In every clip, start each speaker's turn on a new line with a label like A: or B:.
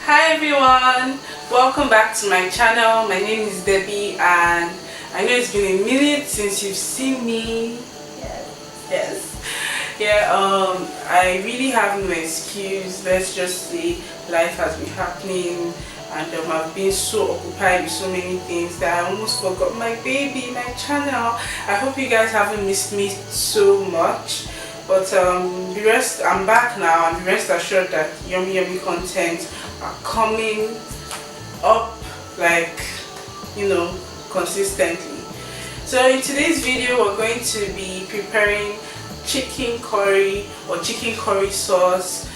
A: Hi everyone, welcome back to my channel. My name is Debbie and I know it's been a minute since you've seen me. Yes. Yeah, I really have no excuse. Let's just say life has been happening and I've been so occupied with so many things that I almost forgot my baby, my channel. I hope you guys haven't missed me so much. But I'm back now, and be rest assured that yummy content are coming up, like, consistently. So in today's video we're going to be preparing chicken curry or chicken curry sauce.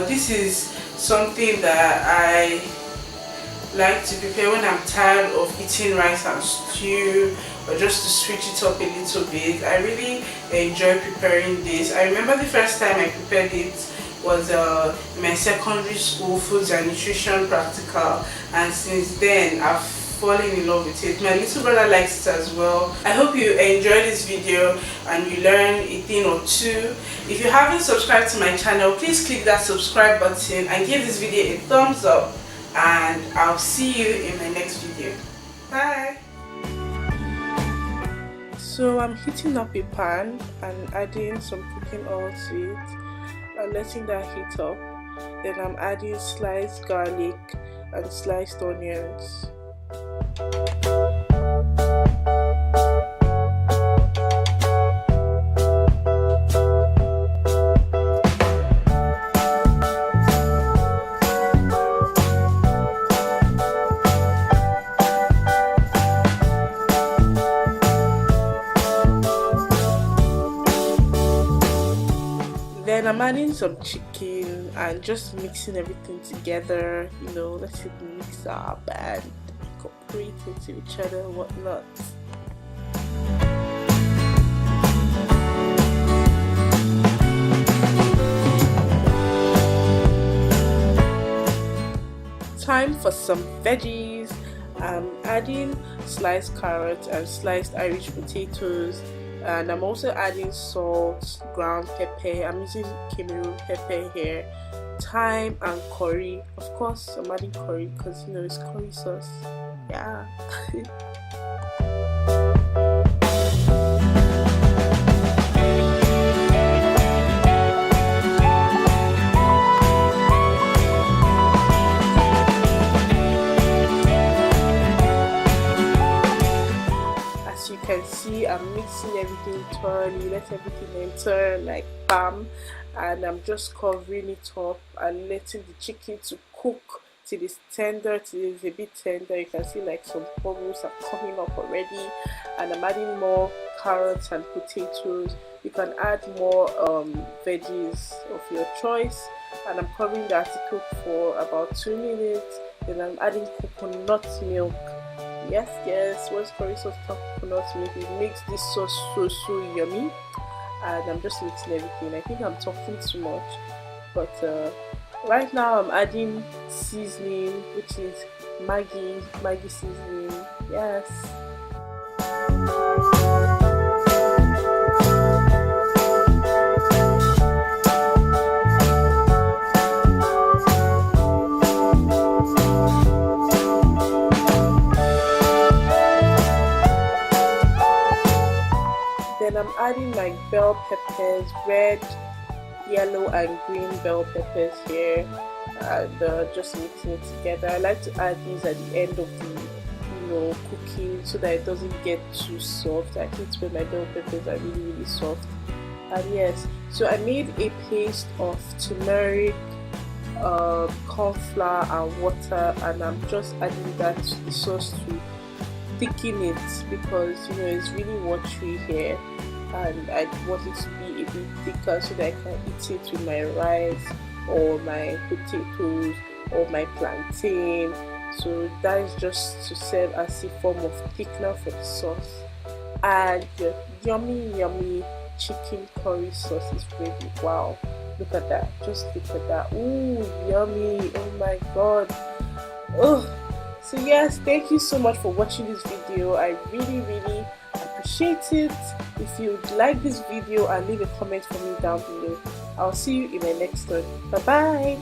A: This is something that I like to prepare when I'm tired of eating rice and stew, or just to switch it up a little bit. I really enjoy preparing this. I remember the first time I prepared it was in my secondary school foods and nutrition practical, and since then I've fallen in love with it. My little brother likes it as well. I hope you enjoy this video and you learn a thing or two. If you haven't subscribed to my channel, please click that subscribe button and give this video a thumbs up, and I'll see you in my next video. Bye. So I'm heating up a pan and adding some cooking oil to it and letting that heat up. Then I'm adding sliced garlic and sliced onions. Then I'm adding some chicken and just mixing everything together, let it mix up and incorporate into each other and whatnot. Time for some veggies. I'm adding sliced carrots and sliced Irish potatoes, and I'm also adding salt, ground pepper. I'm using Cameroon pepper here, thyme and curry. Of course I'm adding curry because it's curry sauce. Yeah. You can see I'm mixing everything thoroughly, let everything enter like bam, and I'm just covering it up and letting the chicken to cook till it's tender, till it's a bit tender. You can see like some bubbles are coming up already, and I'm adding more carrots and potatoes. You can add more veggies of your choice, and I'm covering that to cook for about 2 minutes. Then I'm adding coconut milk. Yes, once curry sauce with coconut milk, it makes this sauce so yummy. And I'm just mixing everything. I think I'm talking too much, but right now I'm adding seasoning, which is Maggi seasoning. Yes. Then I'm adding my bell peppers, red, yellow and green bell peppers here, and just mixing it together. I like to add these at the end of the cooking so that it doesn't get too soft. I hate when my bell peppers are really soft. And yes, so I made a paste of turmeric, corn flour and water, and I'm just adding that to the sauce to thicken it because it's really watery here, and I want it to be a bit thicker so that I can eat it with my rice or my potatoes or my plantain. So that is just to serve as a form of thickener for the sauce, and the yummy chicken curry sauce is ready. Wow, look at that, just look at that. Ooh, yummy. Oh my god. Oh, so yes, thank you so much for watching this video. I really appreciate it. If you like this video, and leave a comment for me down below. I'll see you in my next one. Bye bye.